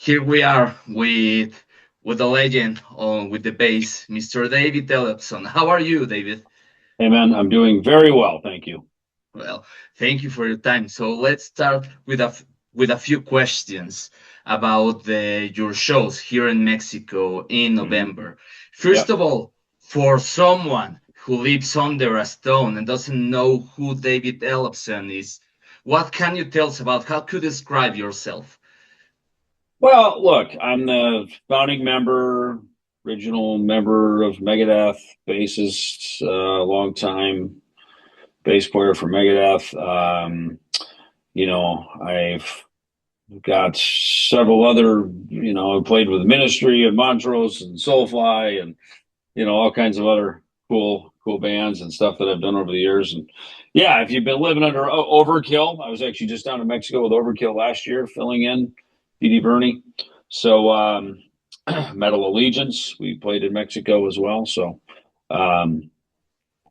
Here we are with the legend on with the bass, Mr. David Ellefson. How are you, David? Hey man, I'm doing very well, thank you. Well, thank you for your time. So let's start with a few questions about your shows here in Mexico in Hmm. November. First Yep. of all, for someone who lives under a stone and doesn't know who David Ellefson is, what can you tell us about how to describe yourself? Well, look, I'm the founding member, original member of Megadeth, bassist, long time bass player for Megadeth. I've got several other, I played with Ministry and Montrose and Soulfly and all kinds of other cool bands and stuff that I've done over the years. And yeah, if you've been living under Overkill, I was actually just down in Mexico with Overkill last year, filling in Dee Bernie. So Metal Allegiance, we played in Mexico as well. So um,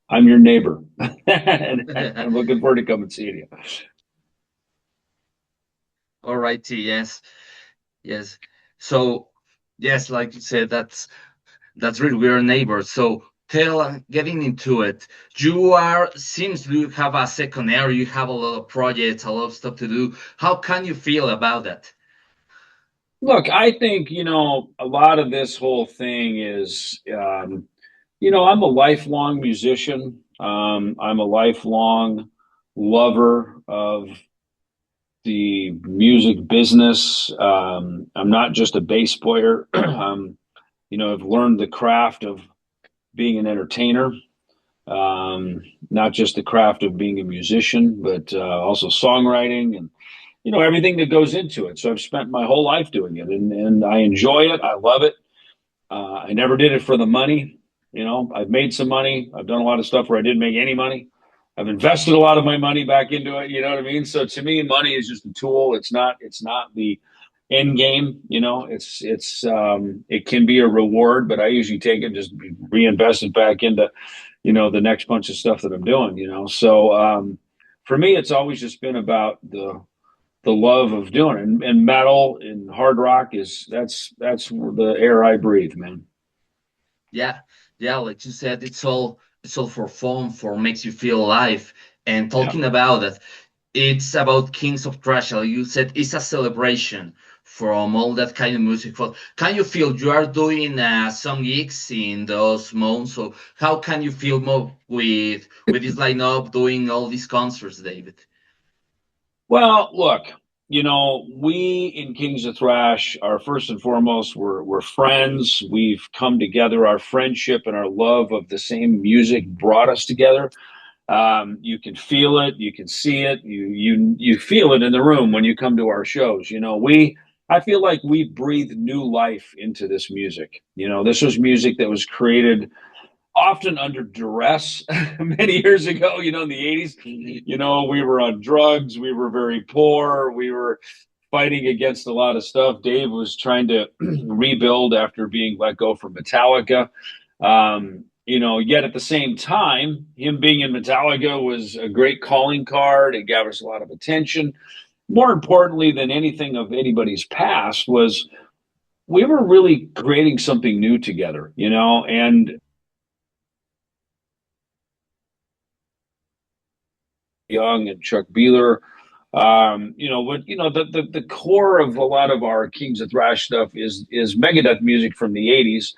I'm your neighbor, and I'm looking forward to coming seeing you. All righty, yes, yes. So, yes, like you said, that's really we're neighbors. So, getting into it, you are seems you have a second area, you have a lot of projects, a lot of stuff to do. How can you feel about that? Look, I think a lot of this whole thing is. I'm a lifelong musician. I'm a lifelong lover of the music business. I'm not just a bass player. I've learned the craft of being an entertainer, not just the craft of being a musician, but also songwriting and everything that goes into it. So I've spent my whole life doing it, and I enjoy it. I love it. I never did it for the money. I've made some money. I've done a lot of stuff where I didn't make any money. I've invested a lot of my money back into it. You know what I mean? So to me, money is just a tool. It's not the end game. It can be a reward, but I usually take it and just reinvest it back into the next bunch of stuff that I'm doing. So for me, it's always just been about the love of doing it. And metal and hard rock is that's the air I breathe, man. Yeah, yeah, like you said, it's all for fun, for makes you feel alive. And Yeah. talking about it, it's about Kings of Thrash. Like you said it's a celebration from all that kind of music. But can you feel you are doing some gigs in those months? So how can you feel more with this lineup doing all these concerts, David? Well, look, we in Kings of Thrash are first and foremost, we're friends. We've come together. Our friendship and our love of the same music brought us together. You can feel it, you can see it, you feel it in the room when you come to our shows. I feel like we breathed new life into this music. This was music that was created often under duress many years ago, in the 80s. We were on drugs, we were very poor, we were fighting against a lot of stuff. Dave was trying to rebuild after being let go from Metallica. Yet at the same time, him being in Metallica was a great calling card. It gave us a lot of attention. More importantly than anything of anybody's past was we were really creating something new together, and Young and Chuck Beeler. The core of a lot of our Kings of Thrash stuff is Megadeth music from the '80s.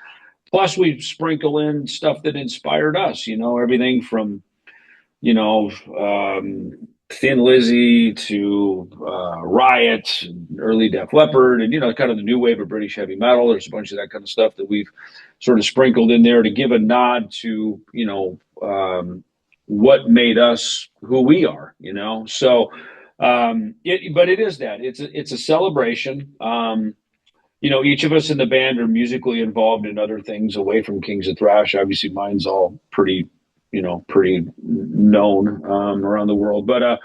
Plus, we sprinkle in stuff that inspired us. Everything from you know Thin Lizzy to Riot, and early Def Leppard, and kind of the new wave of British heavy metal. There's a bunch of that kind of stuff that we've sort of sprinkled in there to give a nod to what made us who we are. So but it is that it's a celebration. Each of us in the band are musically involved in other things away from Kings of Thrash. Obviously, mine's all pretty known around the world. But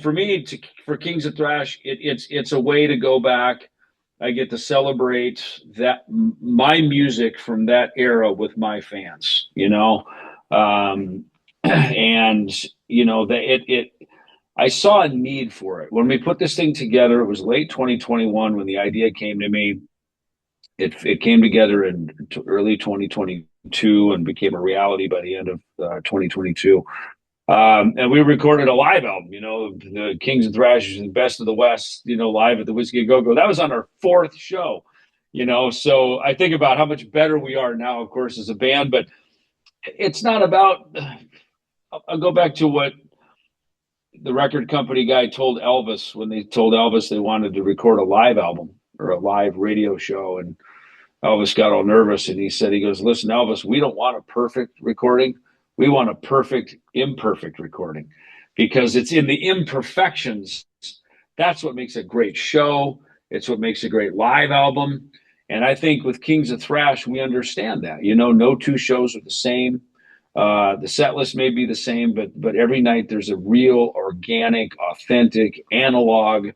for me, for Kings of Thrash, it's a way to go back. I get to celebrate that my music from that era with my fans. Um, and that it I saw a need for it. When we put this thing together, it was late 2021 when the idea came to me. It came together in early 2022 and became a reality by the end of 2022. And we recorded a live album, the Kings of Thrash, the best of the West, live at the Whiskey A Go Go. That was on our fourth show, So I think about how much better we are now, of course, as a band, but it's not about. I'll go back to what the record company guy told Elvis when they told Elvis they wanted to record a live album or a live radio show. And Elvis got all nervous and he goes, listen, Elvis, we don't want a perfect recording. We want a perfect, imperfect recording because it's in the imperfections. That's what makes a great show. It's what makes a great live album. And I think with Kings of Thrash, we understand that, no two shows are the same. The set list may be the same, but every night there's a real, organic, authentic, analog.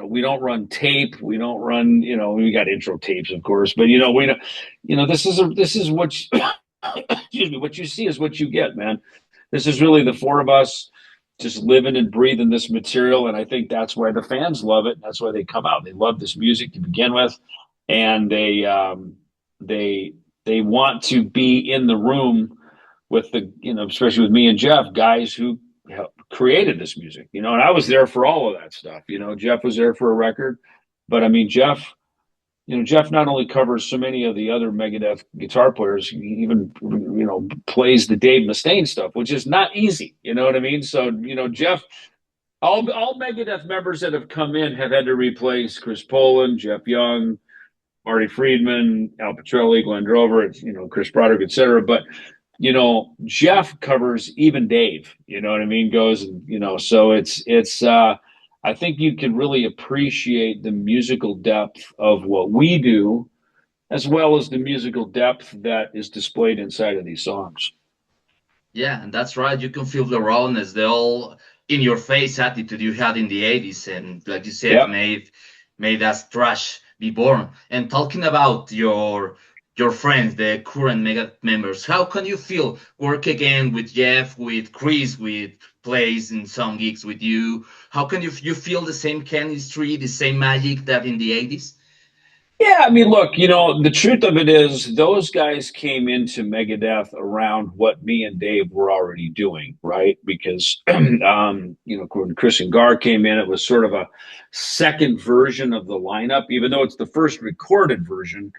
We don't run tape. We don't run. We got intro tapes, of course, but we don't. This is what. Excuse me. What you see is what you get, man. This is really the four of us just living and breathing this material, and I think that's why the fans love it. That's why they come out. They love this music to begin with, and they want to be in the room with the, especially with me and Jeff, guys who created this music, and I was there for all of that stuff. Jeff was there for a record, but I mean, Jeff not only covers so many of the other Megadeth guitar players, he even, plays the Dave Mustaine stuff, which is not easy. You know what I mean? So, Jeff, all Megadeth members that have come in have had to replace Chris Poland, Jeff Young, Marty Friedman, Al Petrelli, Glenn Drover, Chris Broderick, etc. But, Jeff covers even Dave, you know what I mean? Goes, so it's I think you can really appreciate the musical depth of what we do, as well as the musical depth that is displayed inside of these songs. Yeah, and that's right. You can feel the rawness, the all in your face attitude you had in the 80s, and like you said, Yep. made us thrash be born. And talking about your friends, the current Megadeth members, how can you feel work again with Jeff, with Chris, with plays and some gigs with you? How can you feel the same chemistry, the same magic that in the 80s? Yeah, I mean, look, the truth of it is those guys came into Megadeth around what me and Dave were already doing, right? Because, when Chris and Gar came in, it was sort of a second version of the lineup, even though it's the first recorded version.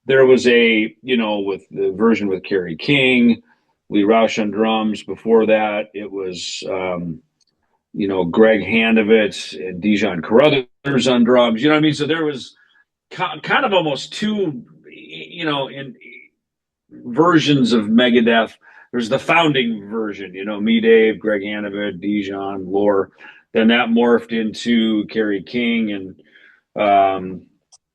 There was with the version with Kerry King, Lee Rausch on drums. Before that, it was, Greg Handovitz and Dijon Carruthers on drums. You know what I mean? So there was kind of almost two, in versions of Megadeth. There's the founding version, me, Dave, Greg Handovitz, Dijon, Lore. Then that morphed into Kerry King and,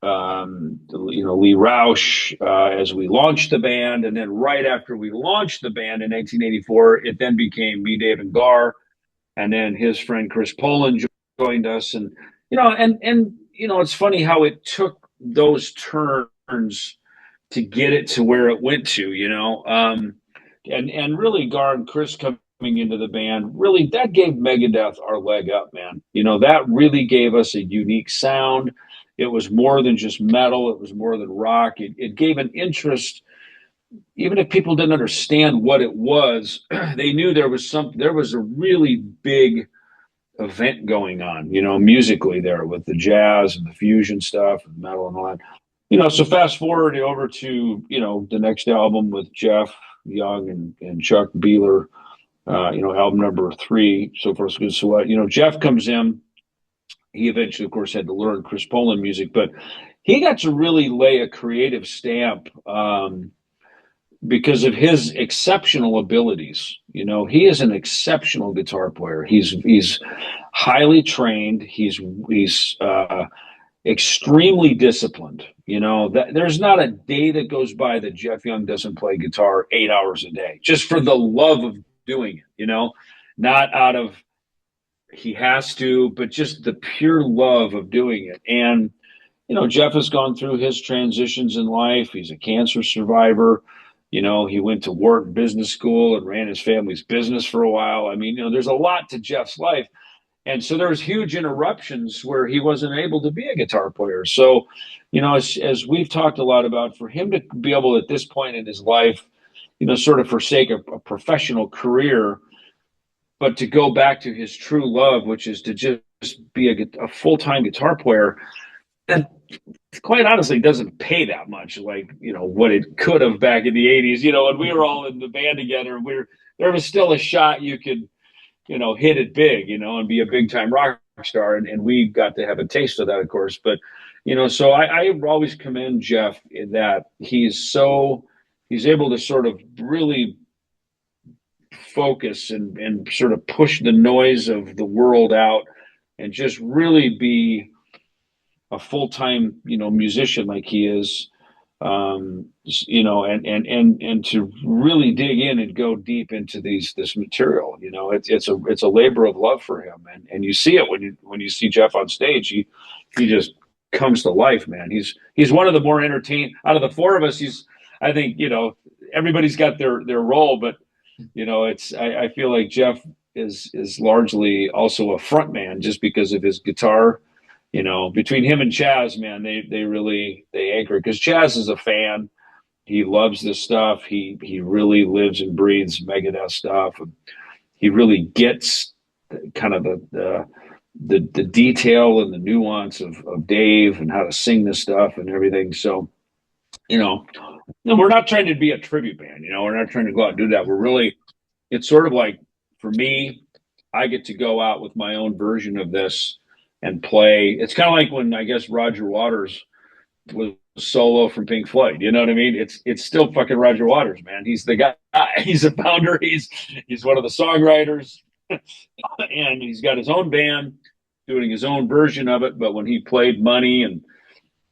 Lee Rausch as we launched the band. And then right after we launched the band in 1984, it then became me, Dave, and Gar. And then his friend Chris Poland joined us. And, it's funny how it took those turns to get it to where it went to, and really Gar and Chris coming into the band, really that gave Megadeth our leg up, man. That really gave us a unique sound. It was more than just metal. It was more than rock. It gave an interest, even if people didn't understand what it was, they knew there was a really big event going on, musically there with the jazz and the fusion stuff and metal and all that. So fast forward over to, the next album with Jeff Young and Chuck Beeler, album number 3, so far so good. So what, Jeff comes in. He eventually, of course, had to learn Chris Poland music, but he got to really lay a creative stamp because of his exceptional abilities. He is an exceptional guitar player. He's highly trained. He's extremely disciplined. There's not a day that goes by that Jeff Young doesn't play guitar 8 hours a day, just for the love of doing it. Not out of he has to, but just the pure love of doing it. And Jeff has gone through his transitions in life. He's a cancer survivor. He went to Wharton Business School and ran his family's business for a while. I mean, there's a lot to Jeff's life. And so there was huge interruptions where he wasn't able to be a guitar player. So, as we've talked a lot about, for him to be able at this point in his life, sort of forsake a professional career, but to go back to his true love, which is to just be a full-time guitar player, that quite honestly doesn't pay that much, like what it could have back in the 80s. When we were all in the band together, there was still a shot you could hit it big, and be a big time rock star, and we got to have a taste of that, of course. But so I always commend Jeff in that he's able to sort of really focus and sort of push the noise of the world out and just really be a full-time musician like he is, and to really dig in and go deep into this material. It's a labor of love for him, and you see it when you see Jeff on stage. He just comes to life, man. He's one of the more entertained out of the four of us. I think everybody's got their role, but I feel like Jeff is largely also a front man just because of his guitar. Between him and Chaz, man, they anchor, because Chaz is a fan. He loves this stuff. He really lives and breathes Megadeth stuff. He really gets kind of the detail and the nuance of Dave and how to sing this stuff and everything. So, we're not trying to be a tribute band. We're not trying to go out and do that. It's sort of like, for me, I get to go out with my own version of this and play. It's kind of like when, I guess, Roger Waters was solo from Pink Floyd. You know what I mean? It's still fucking Roger Waters, man. He's the guy. He's a founder. He's one of the songwriters, and he's got his own band doing his own version of it. But when he played Money and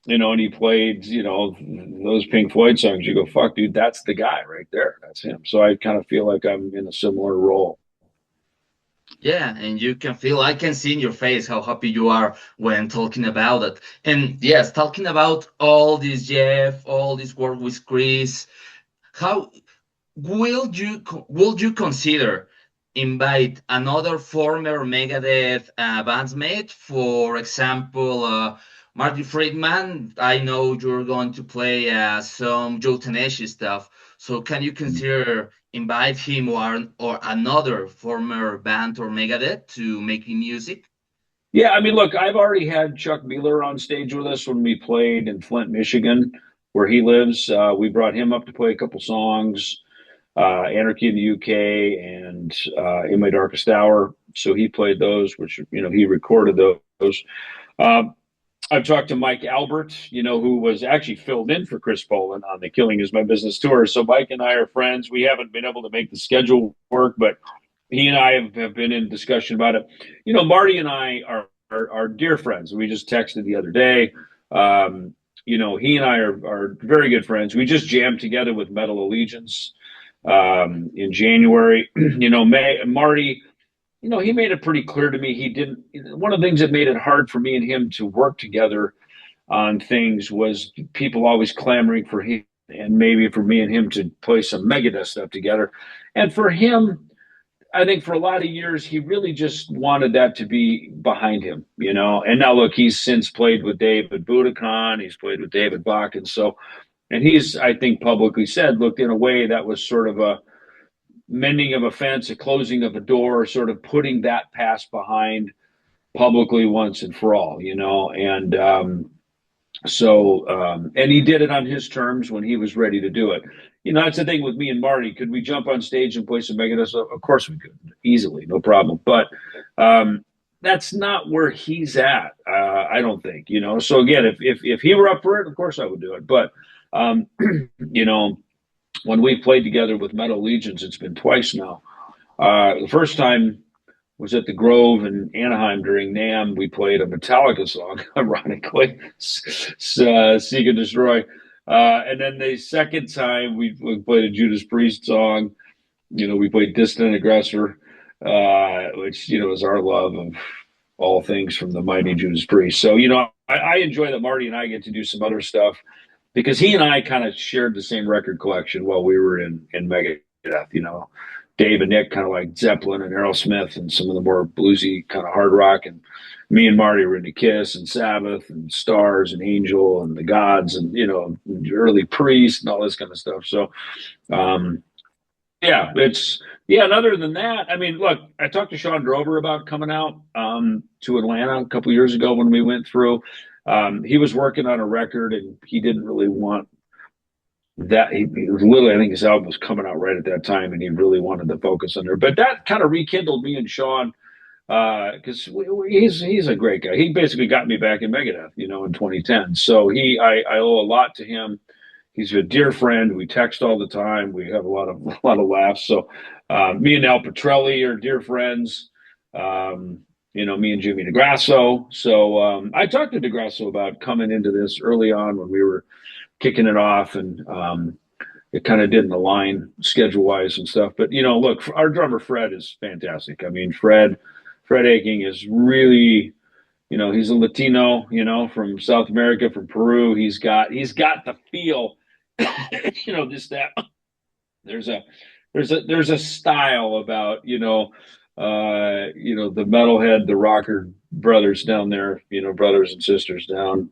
he played those Pink Floyd songs, you go, fuck, dude, that's the guy right there. That's him. So I kind of feel like I'm in a similar role. Yeah, and I can see in your face how happy you are when talking about it. And yes, talking about all this, Jeff, all this work with Chris, how would you consider invite another former Megadeth bandmate? For example, Marty Friedman. I know you're going to play some Joe Tenacious stuff. So can you consider invite him or another former band or Megadeth to making music? Yeah, I mean, look, I've already had Chuck Mueller on stage with us when we played in Flint, Michigan, where he lives. We brought him up to play a couple songs, Anarchy in the UK and In My Darkest Hour. So he played those, which, he recorded those. I've talked to Mike Albert, who was actually filled in for Chris Poland on the Killing Is My Business tour. So Mike and I are friends. We haven't been able to make the schedule work, but he and I have been in discussion about it. Marty and I are dear friends. We just texted the other day. He and I are very good friends. We just jammed together with Metal Allegiance in January. Marty, he made it pretty clear to me he didn't. One of the things that made it hard for me and him to work together on things was people always clamoring for him and maybe for me and him to play some Megadeth stuff together. And for him, I think for a lot of years, he really just wanted that to be behind him, And now look, he's since played with David Budokan. He's played with David Bakken. So, and he's, I think, publicly said, look, in a way that was sort of a mending of a fence, a closing of a door, sort of putting that past behind publicly once and for all, And and he did it on his terms when he was ready to do it. That's the thing with me and Marty. Could we jump on stage and play some Megadeth? Of course we could, easily, no problem. But that's not where he's at, I don't think. So again, if he were up for it, of course I would do it. But when we played together with Metal Allegiance, it's been twice now. The first time was at the Grove in Anaheim during NAMM. We played a Metallica song, ironically, Seek and Destroy. And then the second time we played a Judas Priest song. We played Distant Aggressor, which, is our love of all things from the mighty Judas Priest. So, I enjoy that Marty and I get to do some other stuff. because he and I kind of shared the same record collection while we were in Megadeth. You know, Dave and Nick kind of like Zeppelin and Aerosmith and some of the more bluesy kind of hard rock, and me and Marty were into Kiss and Sabbath and Stars and Angel and the Gods and early Priest and all this kind of stuff. So um, yeah, it's yeah. And other than that, I mean, look, I talked to Sean Drover about coming out to Atlanta a couple years ago when we went through. He was working on a record and he didn't really want that. He was literally, I think his album was coming out right at that time, and he really wanted to focus on there. But that kind of rekindled me and Sean because he's a great guy. He basically got me back in Megadeth, in 2010. So I owe a lot to him. He's a dear friend. We text all the time. We have a lot of laughs. So me and Al Petrelli are dear friends. Me and Jimmy DeGrasso. So I talked to DeGrasso about coming into this early on when we were kicking it off, and it kind of didn't align schedule wise and stuff. But look, our drummer Fred is fantastic. I mean, Fred Aching is really, he's a Latino, from South America, from Peru. He's got the feel, just that there's a style about, the metalhead, the rocker brothers down there, brothers and sisters down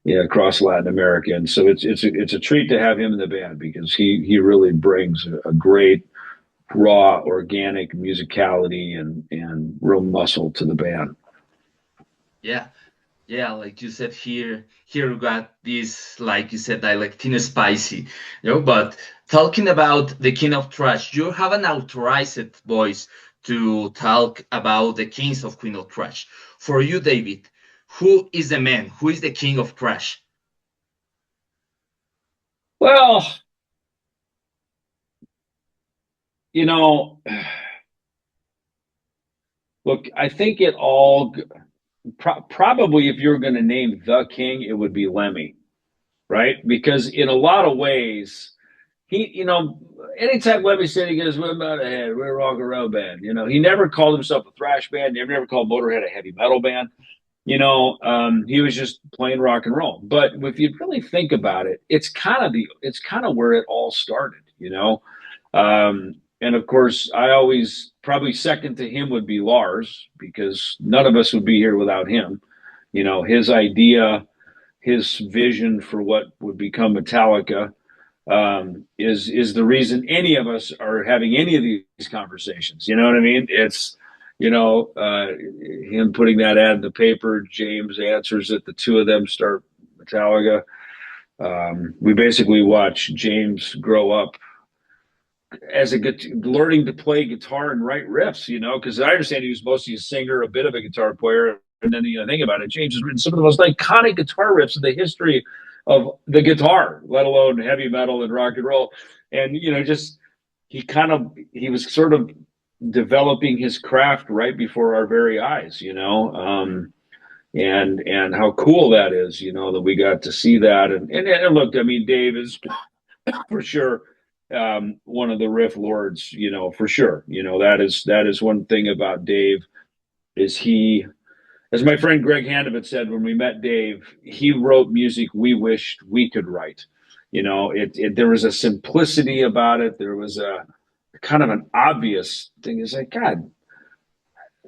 across Latin America. And so it's a treat to have him in the band because he really brings a great raw organic musicality and real muscle to the band. Yeah, yeah, like you said, here we got this, like you said, like Latino spicy, but talking about the King of Thrash, you have an authorized voice to talk about the Kings of Queen of Thrash. For you, David, who is the man? Who is the King of Thrash? Well, look, I think it all probably if you're going to name the king, it would be Lemmy, right? Because in a lot of ways, anytime Lemmy said he goes, "We're about ahead, we're a rock and roll band," he never called himself a thrash band. He never called Motorhead a heavy metal band. He was just playing rock and roll. But if you really think about it, it's kind of where it all started. And of course, I always probably second to him would be Lars because none of us would be here without him. His idea, his vision for what would become Metallica is the reason any of us are having any of these conversations. You know what I mean? It's him putting that ad in the paper. James answers it. The two of them start Metallica. We basically watch James grow up as learning to play guitar and write riffs, because I understand he was mostly a singer, a bit of a guitar player. And then, think about it, James has written some of the most iconic guitar riffs in the history of the guitar, let alone heavy metal and rock and roll. And, he was sort of developing his craft right before our very eyes, and how cool that is, that we got to see that. And look, I mean, Dave is for sure one of the riff lords, for sure. That is one thing about Dave is he, as my friend Greg Handevitt said when we met Dave, he wrote music we wished we could write. There was a simplicity about it. There was a kind of an obvious thing. It's like, God,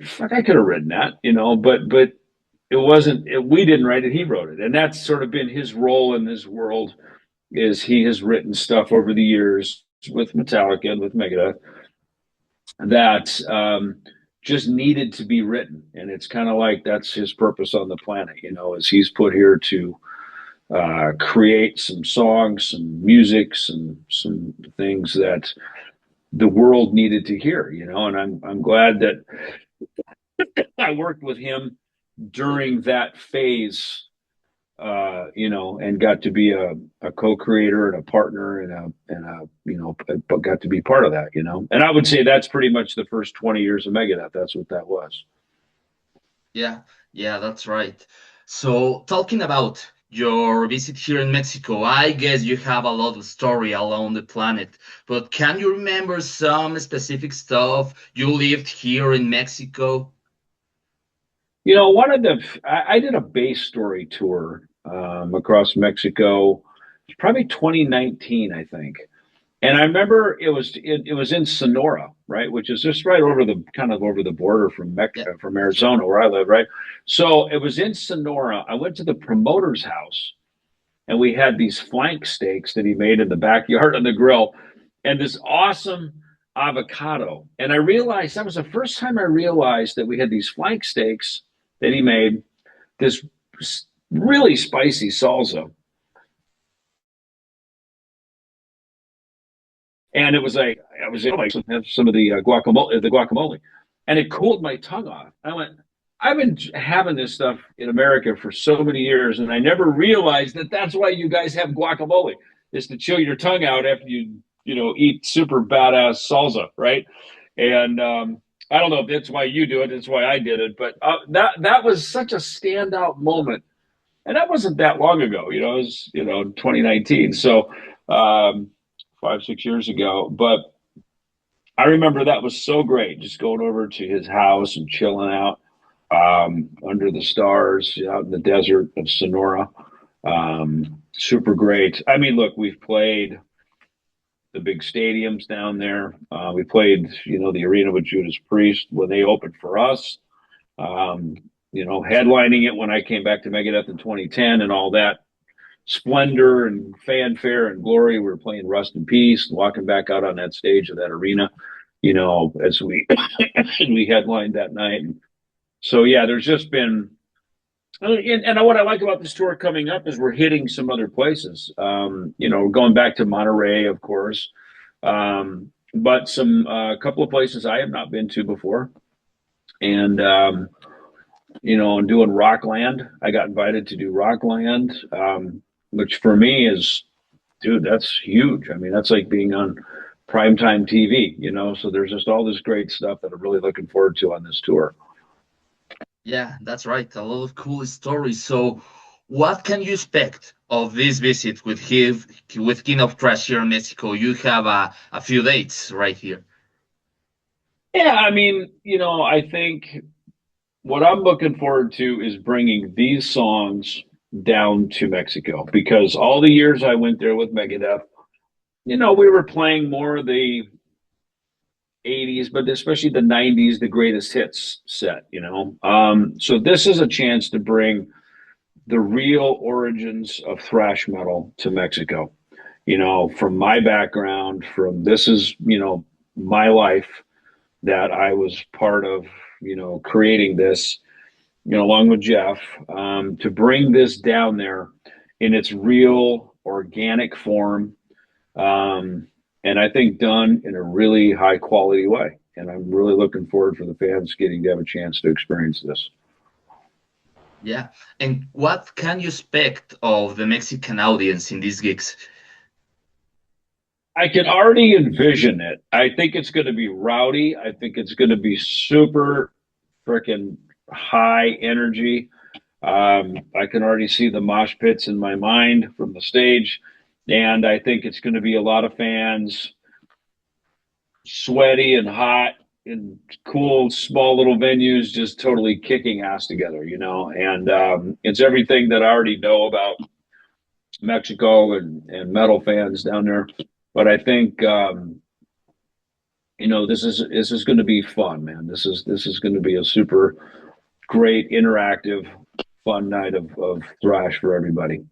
fuck, I could have written that, but it wasn't. We didn't write it. He wrote it, and that's sort of been his role in this world. Is he has written stuff over the years with Metallica and with Megadeth that just needed to be written, and it's kind of like that's his purpose on the planet. Is he's put here to create some songs, some music, some things that the world needed to hear. And I'm glad that I worked with him during that phase, and got to be a co-creator and a partner got to be part of that, And I would say that's pretty much the first 20 years of Megadeth. That's what that was. Yeah, yeah, that's right. So talking about your visit here in Mexico, I guess you have a lot of story along the planet, but can you remember some specific stuff you lived here in Mexico? I did a bass story tour across Mexico. It's probably 2019, I think. And I remember it was in Sonora, right, which is just right over the kind of over the border Yeah. from Arizona where I live, right. So it was in Sonora. I went to the promoter's house, and we had these flank steaks that he made in the backyard on the grill, and this awesome avocado. And I realized that was the first time I realized that we had these flank steaks that he made, this really spicy salsa. And it was like I was able to have some of the guacamole, and it cooled my tongue off. I went, I've been having this stuff in America for so many years, and I never realized that that's why you guys have guacamole, is to chill your tongue out after you know eat super badass salsa, right? And I don't know if that's why you do it. That's why I did it. But that was such a standout moment, and that wasn't that long ago. You know, it was 2019. So. Um, 5 6 years ago. But I remember that was so great, just going over to his house and chilling out under the stars out in the desert of Sonora. Super great. I mean, look, we've played the big stadiums down there. We played, the arena with Judas Priest when they opened for us. Um, headlining it when I came back to Megadeth in 2010 and all that splendor and fanfare and glory. We were playing Rust in Peace, walking back out on that stage of that arena, as we we headlined that night. And so yeah, there's just been, and what I like about this tour coming up is we're hitting some other places. Going back to Monterey, of course, but some a couple of places I have not been to before, and doing Rockland. I got invited to do Rockland, which for me is, dude, that's huge. I mean, that's like being on primetime TV. So there's just all this great stuff that I'm really looking forward to on this tour. Yeah, that's right. A lot of cool stories. So, what can you expect of this visit with King of Thrash here in Mexico? You have a few dates right here. Yeah, I mean, I think what I'm looking forward to is bringing these songs down to Mexico, because all the years I went there with Megadeth, we were playing more of the 80s, but especially the 90s, the greatest hits set. So this is a chance to bring the real origins of thrash metal to Mexico. From my background, from this is, my life that I was part of, creating this, along with Jeff, to bring this down there in its real organic form. And I think done in a really high quality way. And I'm really looking forward for the fans getting to have a chance to experience this. Yeah. And what can you expect of the Mexican audience in these gigs? I can already envision it. I think it's going to be rowdy. I think it's going to be super freaking high energy. I can already see the mosh pits in my mind from the stage. And I think it's going to be a lot of fans, sweaty and hot in cool, small little venues, just totally kicking ass together. And it's everything that I already know about Mexico and metal fans down there. But I think this is going to be fun, man. This is going to be a super great, interactive, fun night of thrash for everybody.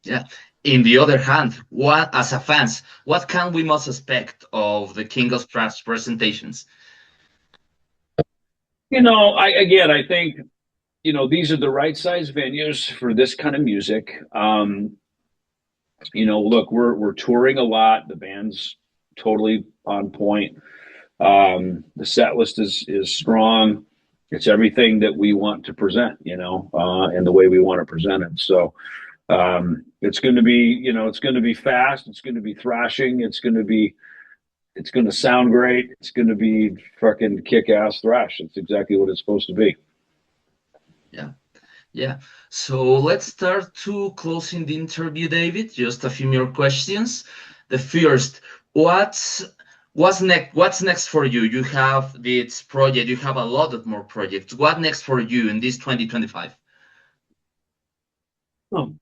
Yeah. In the other hand, what as a fans, what can we most expect of the King of Thrash presentations? I think these are the right size venues for this kind of music. Look, we're touring a lot. The band's totally on point. The set list is strong. It's everything that we want to present, and the way we want to present it. So it's going to be, it's going to be fast. It's going to be thrashing. It's going to sound great. It's going to be fucking kick-ass thrash. It's exactly what it's supposed to be. Yeah. Yeah. So let's start to closing the interview, David. Just a few more questions. The first, what's next? What's next for you? You have this project. You have a lot of more projects. What next for you in this 2025? Oh,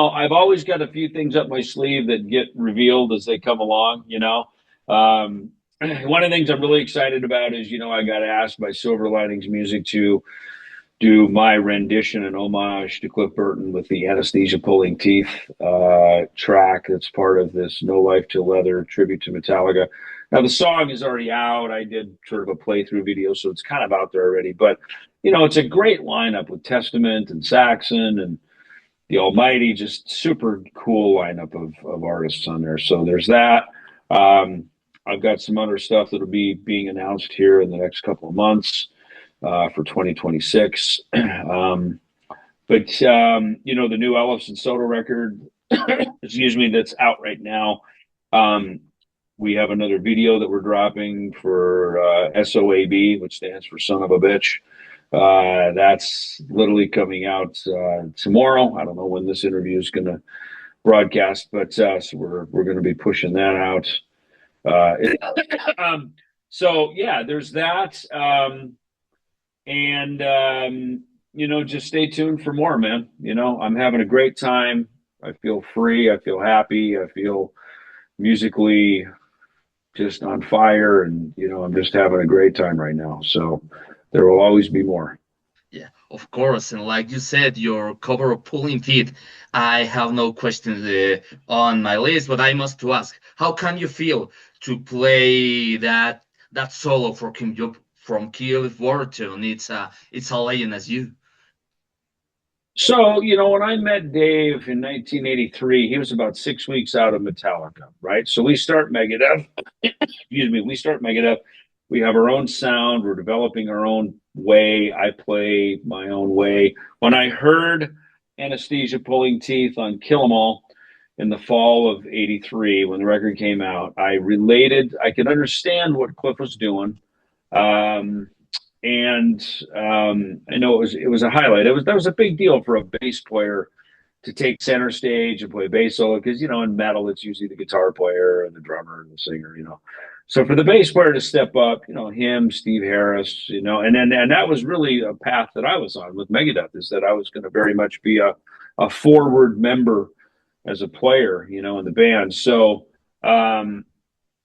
I've always got a few things up my sleeve that get revealed as they come along. One of the things I'm really excited about is, I got asked by Silver Linings Music to do my rendition and homage to Cliff Burton with the Anesthesia Pulling Teeth track that's part of this No Life Till Leather tribute to Metallica. Now, the song is already out. I did sort of a playthrough video, so it's kind of out there already. But, it's a great lineup with Testament and Saxon and the Almighty, just super cool lineup of artists on there. So there's that. Um, I've got some other stuff that'll be being announced here in the next couple of months for 2026. The new Ellefson Soda record, excuse me, that's out right now. Um, we have another video that we're dropping for SOAB, which stands for Son of a Bitch. That's literally coming out tomorrow. I don't know when this interview is going to broadcast, but so we're going to be pushing that out. So yeah, there's that, and just stay tuned for more, man. I'm having a great time. I feel free. I feel happy. I feel musically just on fire, and I'm just having a great time right now. So there will always be more. Yeah, of course. And like you said, your cover of Pulling Teeth, I have no questions on my list, but I must to ask, how can you feel to play that solo for from Kill Warton? It's a legend as you. So, when I met Dave in 1983, he was about 6 weeks out of Metallica, right? So we start Megadeth. Excuse me. We start Megadeth. We have our own sound. We're developing our own way. I play my own way. When I heard Anesthesia Pulling Teeth on Kill 'Em All in the fall of '83, when the record came out, I related. I could understand what Cliff was doing. Um, and I know it was a highlight. That was a big deal for a bass player to take center stage and play bass solo because in metal it's usually the guitar player and the drummer and the singer. So for the bass player to step up, him, Steve Harris, and that was really a path that I was on with Megadeth, is that I was going to very much be a forward member as a player, in the band. So um,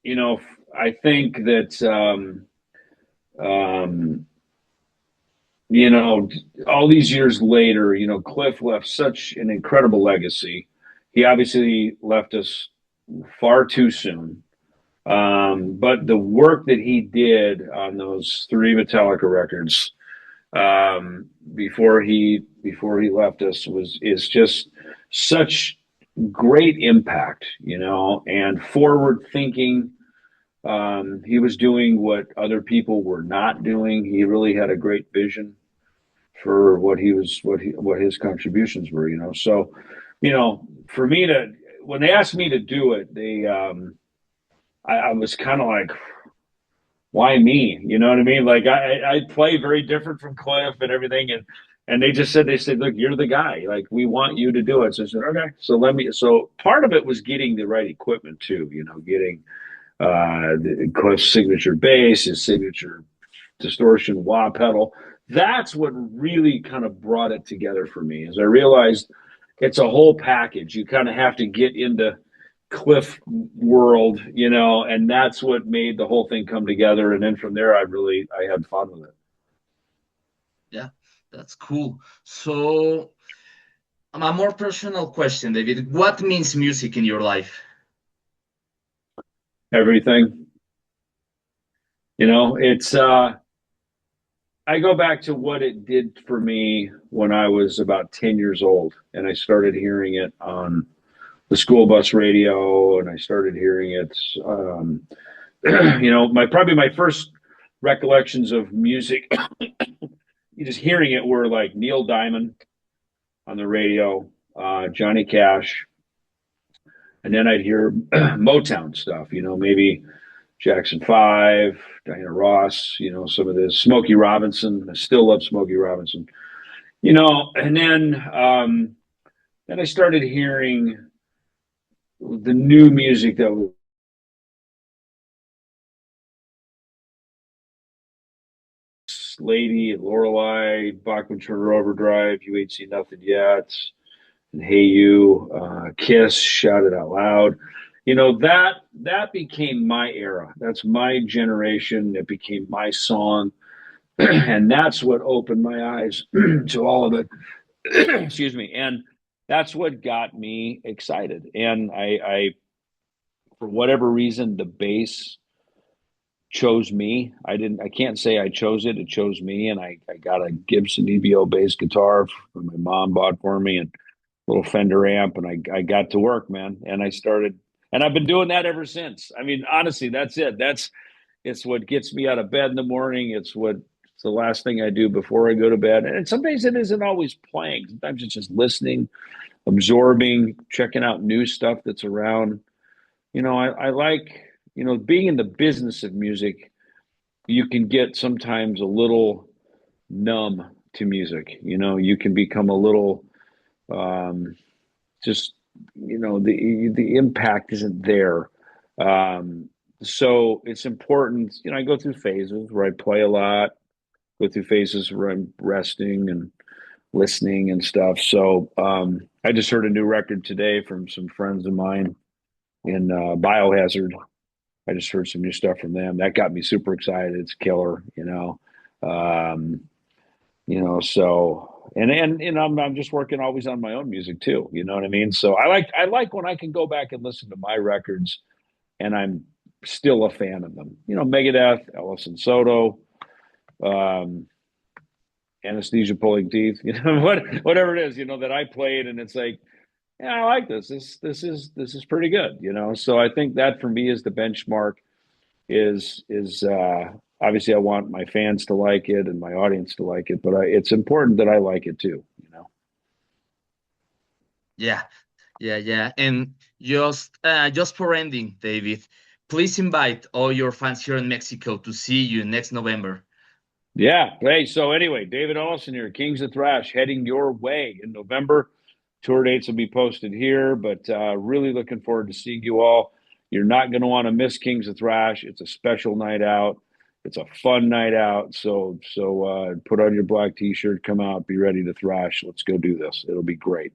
I think that um, all these years later, Cliff left such an incredible legacy. He obviously left us far too soon. But the work that he did on those three Metallica records before he left us is just such great impact, and forward thinking. He was doing what other people were not doing. He really had a great vision for what his contributions were. So, for me to when they asked me to do it, I was kind of like, why me? You know what I mean? Like I play very different from Cliff and everything, and they said, look, you're the guy. Like we want you to do it. So I said, okay. So part of it was getting the right equipment too. Getting Cliff's signature bass, his signature distortion wah pedal. That's what really kind of brought it together for me. As I realized it's a whole package. You kind of have to get into Cliff world, and that's what made the whole thing come together. And then from there, I had fun with it. Yeah, that's cool. So, a more personal question, David. What means music in your life? Everything, it's I go back to what it did for me when I was about 10 years old and I started hearing it on the school bus radio, and I started hearing it. My first recollections of music, just hearing it, were like Neil Diamond on the radio, Johnny Cash, and then I'd hear Motown stuff. Maybe Jackson Five, Diana Ross. Some of this Smokey Robinson. I still love Smokey Robinson. And then I started hearing the new music that was Lady and Lorelei, Bachman Turner Overdrive, You Ain't Seen Nothing Yet. and Hey You, Kiss, Shout It Out Loud. That became my era. That's my generation. It became my song. And that's what opened my eyes to all of it. Excuse me. And that's what got me excited. And for whatever reason, the bass chose me. I can't say I chose it. It chose me. And I got a Gibson EBO bass guitar my mom bought for me and a little Fender amp. And I got to work, man. And I started, and I've been doing that ever since. I mean, honestly, that's it. It's what gets me out of bed in the morning. It's the last thing I do before I go to bed. And some days it isn't always playing. Sometimes it's just listening, absorbing, checking out new stuff that's around. I like, being in the business of music, you can get sometimes a little numb to music. You can become a little just, the impact isn't there. So it's important. I go through phases where I play a lot, go through phases where I'm resting and listening and stuff. So I just heard a new record today from some friends of mine in Biohazard. I just heard some new stuff from them. That got me super excited. It's killer. Um, so and I'm just working always on my own music too. You know what I mean? So I like when I can go back and listen to my records and I'm still a fan of them. Megadeth, Ellefson Soto, um, anesthesia pulling teeth, whatever it is, that I played, and it's like, yeah, I like this. This is pretty good, So I think that for me is the benchmark. Is obviously I want my fans to like it and my audience to like it, but it's important that I like it too. Yeah, yeah. And just for ending, David, please invite all your fans here in Mexico to see you next November. Yeah. Hey, so anyway, David Ellefson here, Kings of Thrash, heading your way in November. Tour dates will be posted here, but really looking forward to seeing you all. You're not going to want to miss Kings of Thrash. It's a special night out. It's a fun night out. So put on your black t-shirt, come out, be ready to thrash. Let's go do this. It'll be great.